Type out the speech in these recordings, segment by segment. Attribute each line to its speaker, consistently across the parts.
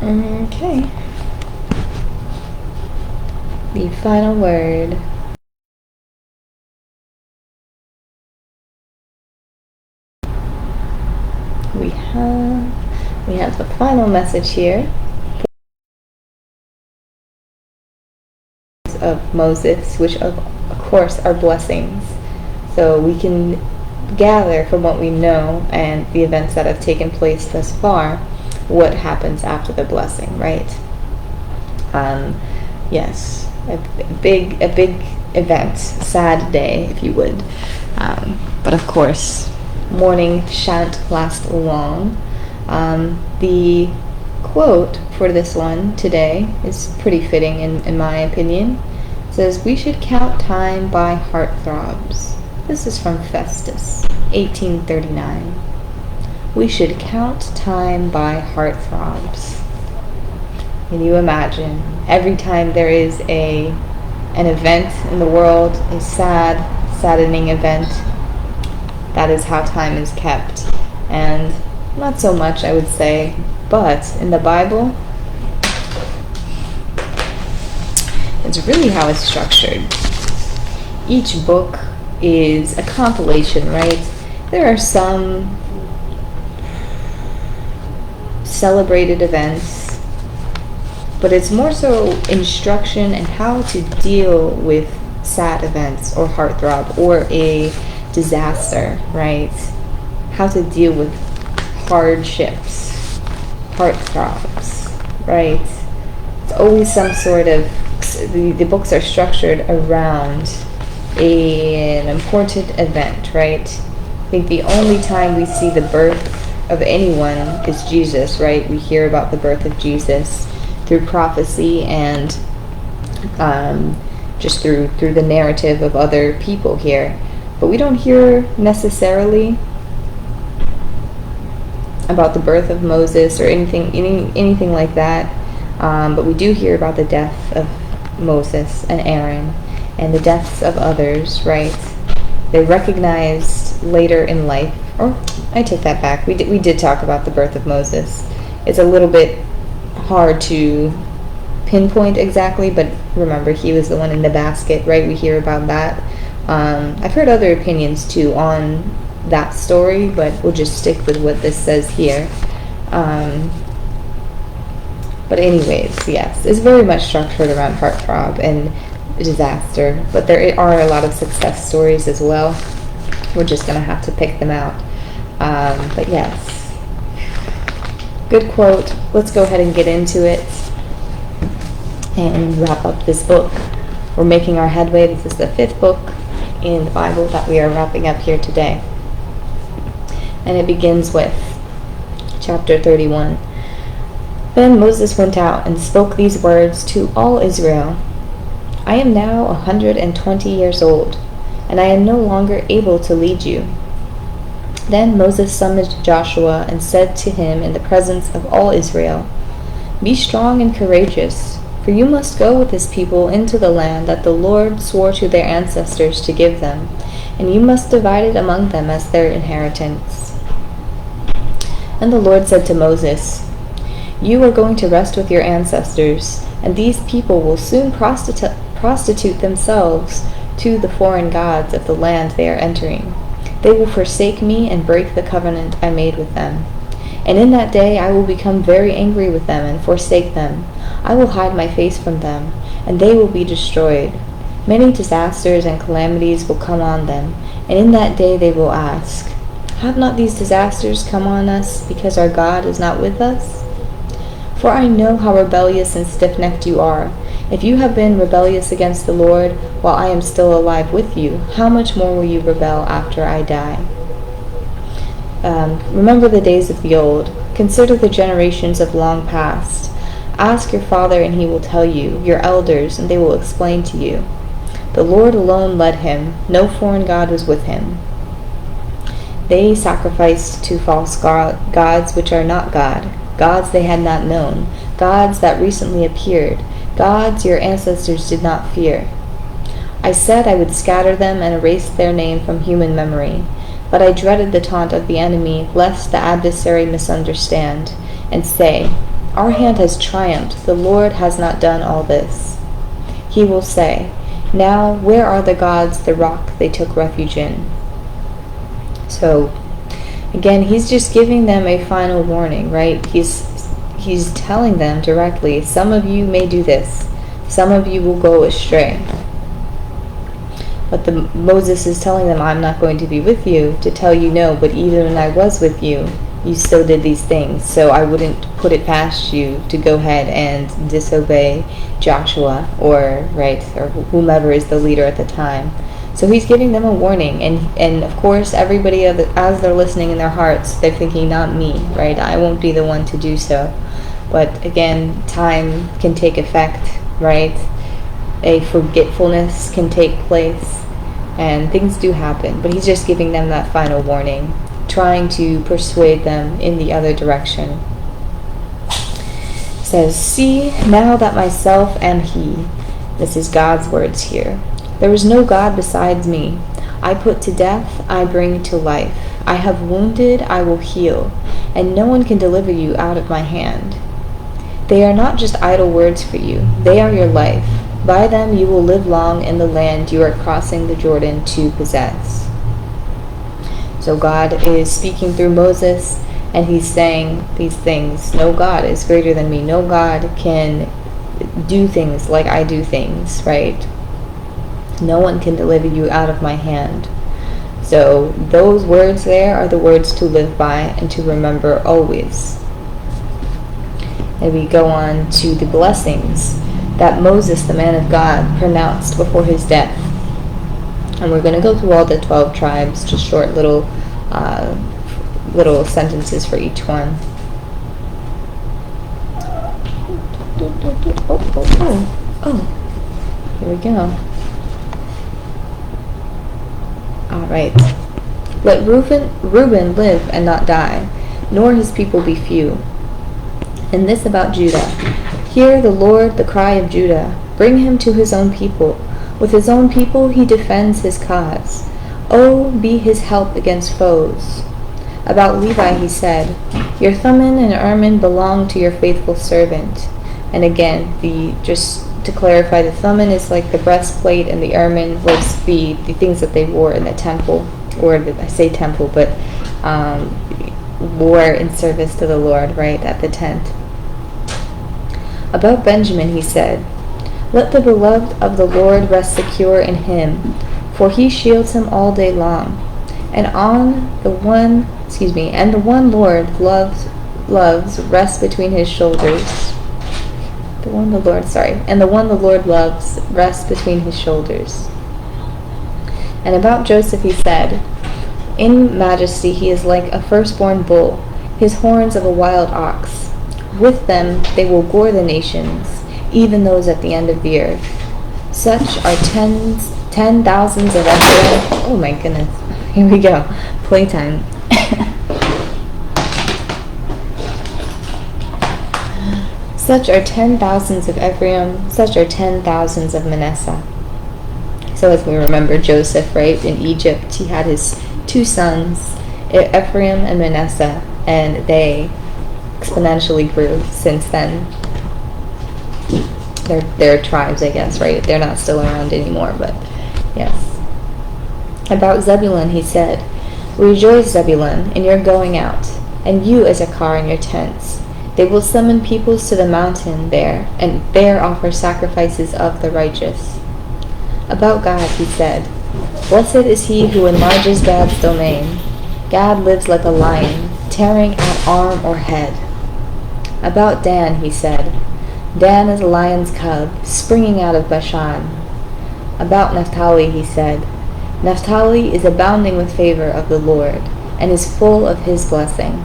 Speaker 1: Okay. The final word. We have the final message here of Moses, which of course are blessings. So we can gather from what we know and the events that have taken place thus far, what happens after the blessing, right? Yes, a big event, sad day, if you would. But of course, mourning shan't last long. The quote for this one today is pretty fitting in my opinion. It says, "We should count time by heartthrobs." This is from Festus, 1839. We should count time by heartthrobs. Can you imagine? Every time there is an event in the world, a saddening event, that is how time is kept. And not so much, I would say, but in the Bible, it's really how it's structured. Each book is a compilation, right? There are some celebrated events, but it's more so instruction and how to deal with sad events or heartthrob or a disaster, right? How to deal with hardships, heartthrobs, right? It's always some sort of, the books are structured around an important event, right? I think the only time we see the birth of anyone is Jesus, right? We hear about the birth of Jesus through prophecy and just through the narrative of other people here. But we don't hear necessarily about the birth of Moses or anything like that. But we do hear about the death of Moses and Aaron and the deaths of others, right? They're recognized later in life. Or I take that back. We did talk about the birth of Moses. It's a little bit hard to pinpoint exactly, but remember, he was the one in the basket, right? We hear about that. I've heard other opinions too on that story, but we'll just stick with what this says here. But anyways, yes, it's very much structured around heartthrob and disaster, but there are a lot of success stories as well. We're just going to have to pick them out. But yes, good quote. Let's go ahead and get into it and wrap up this book. We're making our headway. This is the 5th book in the Bible that we are wrapping up here today. And it begins with chapter 31. Then Moses went out and spoke these words to all Israel. I am now 120 years old, and I am no longer able to lead you. Then Moses summoned Joshua and said to him in the presence of all Israel, Be strong and courageous, for you must go with this people into the land that the Lord swore to their ancestors to give them, and you must divide it among them as their inheritance. And the Lord said to Moses, You are going to rest with your ancestors, and these people will soon prostitute themselves to the foreign gods of the land they are entering. They will forsake me and break the covenant I made with them. And in that day I will become very angry with them and forsake them. I will hide my face from them, and they will be destroyed. Many disasters and calamities will come on them, and in that day they will ask, Have not these disasters come on us because our God is not with us? For I know how rebellious and stiff-necked you are. If you have been rebellious against the Lord while I am still alive with you, how much more will you rebel after I die? Remember the days of the old. Consider the generations of long past. Ask your father, and he will tell you, your elders, and they will explain to you. The Lord alone led him. No foreign god was with him. They sacrificed to false gods which are not God, gods they had not known, gods that recently appeared, gods your ancestors did not fear. I said I would scatter them and erase their name from human memory, but I dreaded the taunt of the enemy, lest the adversary misunderstand, and say, Our hand has triumphed. The Lord has not done all this. He will say, now where are the gods, the rock they took refuge in? So, again, he's just giving them a final warning, right? He's telling them directly, some of you may do this. Some of you will go astray. But Moses is telling them, I'm not going to be with you, to tell you no, but even when I was with you, you still did these things. So I wouldn't put it past you to go ahead and disobey Joshua or whomever is the leader at the time. So he's giving them a warning, and of course everybody, as they're listening in their hearts, they're thinking, not me, right? I won't be the one to do so. But again, time can take effect, right? A forgetfulness can take place, and things do happen. But he's just giving them that final warning, trying to persuade them in the other direction. It says, see, now that myself am he. This is God's words here. There is no God besides me. I put to death, I bring to life. I have wounded, I will heal, and no one can deliver you out of my hand. They are not just idle words for you. They are your life. By them you will live long in the land you are crossing the Jordan to possess. So God is speaking through Moses, and he's saying these things. No God is greater than me. No God can do things like I do things, right? No one can deliver you out of my hand. So those words there are the words to live by and to remember always. And we go on to the blessings that Moses, the man of God, pronounced before his death. And we're going to go through all the 12 tribes, just short little sentences for each one. Oh, here we go. All right. Let Reuben live and not die, nor his people be few. And this about Judah. Hear the Lord, the cry of Judah. Bring him to his own people. With his own people he defends his cause. Oh, be his help against foes. About Levi he said, your Thummim and Urim belong to your faithful servant. And again, just to clarify, the Thummim is like the breastplate, and the Urim was the things that they wore in the temple, or I say temple, but wore in service to the Lord, right, at the tent. About Benjamin he said, let the beloved of the Lord rest secure in him, for he shields him all day long. And the one Lord loves rests between his shoulders. And the one the Lord loves rests between his shoulders. And about Joseph he said, in majesty he is like a firstborn bull, his horns of a wild ox. With them they will gore the nations, even those at the end of the earth. Such are 10,000s of Ephraim. Oh my goodness. Here we go. Playtime. Such are 10,000s of Ephraim. Such are 10,000s of Manasseh. So as we remember Joseph, right, in Egypt, he had his two sons, Ephraim and Manasseh, and they exponentially grew since then. They're tribes, I guess, right? They're not still around anymore, but yes. About Zebulun he said, rejoice, Zebulun, in your going out, and you, Issachar, in your tents. They will summon peoples to the mountain there, and there offer sacrifices of the righteous. About Gad he said, blessed is he who enlarges Gad's domain. Gad lives like a lion, tearing at arm or head. About Dan he said, Dan is a lion's cub, springing out of Bashan. About Naphtali he said, Naphtali is abounding with favor of the Lord, and is full of his blessing.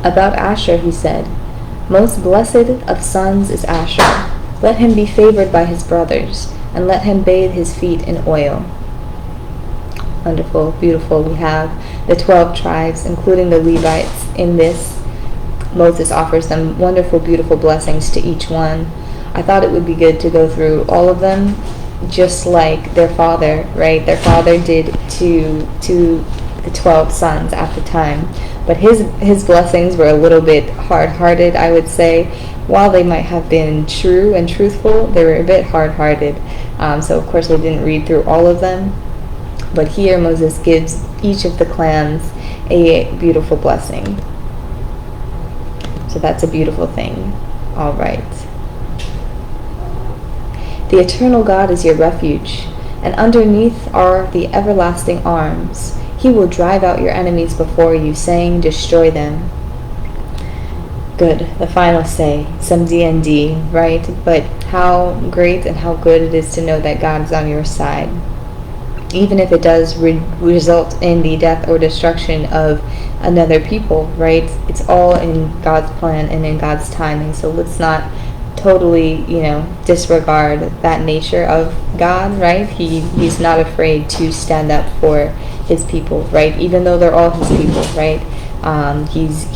Speaker 1: About Asher he said, most blessed of sons is Asher. Let him be favored by his brothers, and let him bathe his feet in oil. Wonderful, beautiful. We have the 12 tribes, including the Levites, in this. Moses offers them wonderful, beautiful blessings to each one. I thought it would be good to go through all of them, just like their father, right? Their father did to the 12 sons at the time. But his blessings were a little bit hard-hearted, I would say. While they might have been true and truthful, they were a bit hard-hearted. So of course I didn't read through all of them. But here Moses gives each of the clans a beautiful blessing. So that's a beautiful thing. All right. The eternal God is your refuge, and underneath are the everlasting arms. He will drive out your enemies before you, saying, destroy them. Good. The final say, some D&D, right? But how great and how good it is to know that God's on your side. Even if it does result in the death or destruction of another people, right? It's all in God's plan and in God's timing. So let's not totally, disregard that nature of God, right? He's not afraid to stand up for his people, right? Even though they're all his people, right? He's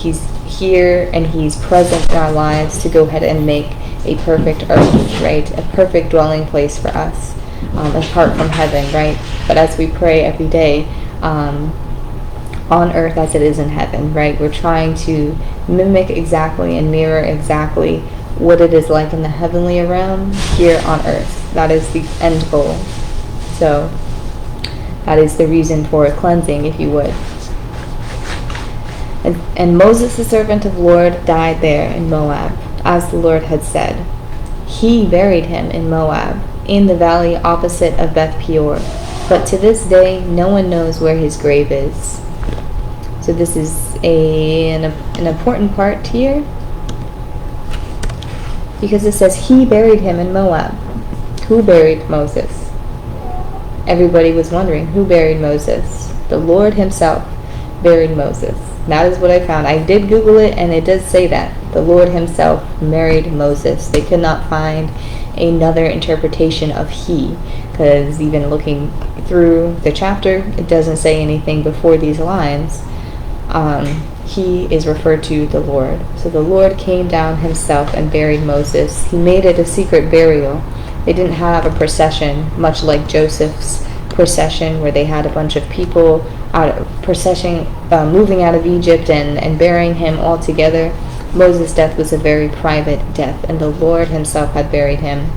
Speaker 1: here and he's present in our lives to go ahead and make a perfect earth, right? A perfect dwelling place for us, apart from heaven, right? But as we pray every day, on earth as it is in heaven, right? We're trying to mimic exactly and mirror exactly what it is like in the heavenly realm here on earth. That is the end goal. So that is the reason for cleansing, if you would. And Moses, the servant of the Lord, died there in Moab, as the Lord had said. He buried him in Moab, in the valley opposite of Beth Peor. But to this day, no one knows where his grave is. So this is an important part here, because it says he buried him in Moab. Who buried Moses? Everybody was wondering, who buried Moses? The Lord himself buried Moses. That is what I found. I did Google it, and it does say that. The Lord himself buried Moses. They could not find another interpretation of he, because even looking through the chapter, it doesn't say anything before these lines. He is referred to the Lord. So the Lord came down himself and buried Moses. He made it a secret burial. They didn't have a procession, much like Joseph's procession, where they had a bunch of people moving out of Egypt and burying him all together. Moses' death was a very private death, and the Lord himself had buried him.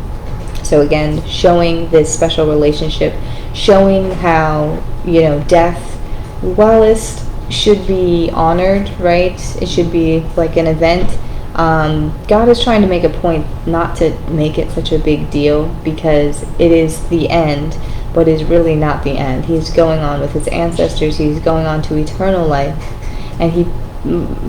Speaker 1: So again, showing this special relationship, showing how, death, while it should be honored, right? It should be like an event. God is trying to make a point not to make it such a big deal, because it is the end, but is really not the end. He's going on with his ancestors. He's going on to eternal life, and he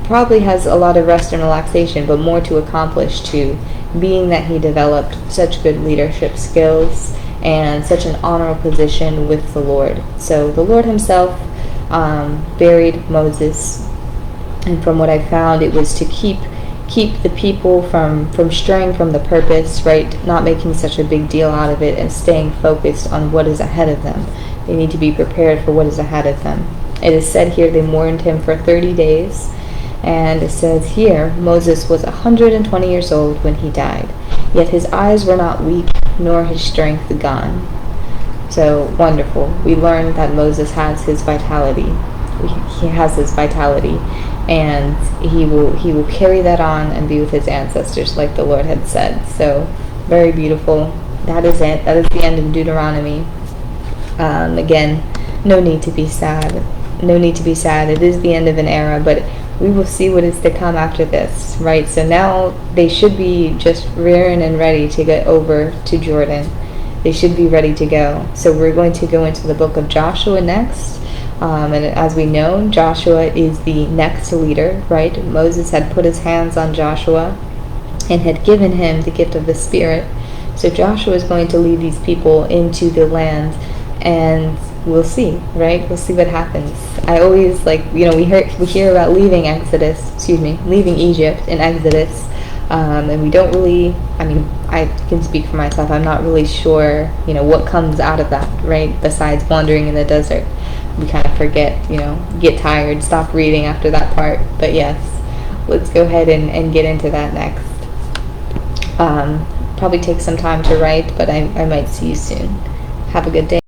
Speaker 1: probably has a lot of rest and relaxation, but more to accomplish too, being that he developed such good leadership skills and such an honorable position with the Lord. So the Lord himself buried Moses, and from what I found, it was to keep the people from straying from the purpose, right? Not making such a big deal out of it and staying focused on what is ahead of them. They need to be prepared for what is ahead of them. It is said here they mourned him for 30 days, and it says here Moses was 120 years old when he died, yet his eyes were not weak nor his strength gone. So wonderful. We learned that Moses has his vitality. He has his vitality, and he will carry that on and be with his ancestors like the Lord had said. So very beautiful. That is it. That is the end of Deuteronomy. Again, no need to be sad. No need to be sad. It is the end of an era, but we will see what is to come after this, right? So now they should be just rearing and ready to get over to Jordan. They should be ready to go. So we're going to go into the book of Joshua next. And as we know, Joshua is the next leader, right? Moses had put his hands on Joshua and had given him the gift of the Spirit. So Joshua is going to lead these people into the land, and we'll see, right? We'll see what happens. I always we hear about leaving Egypt in Exodus, and we don't really, I can speak for myself, I'm not really sure, what comes out of that, right? Besides wandering in the desert. We kind of forget, get tired, stop reading after that part. But yes, let's go ahead and get into that next. Probably take some time to write, but I might see you soon. Have a good day.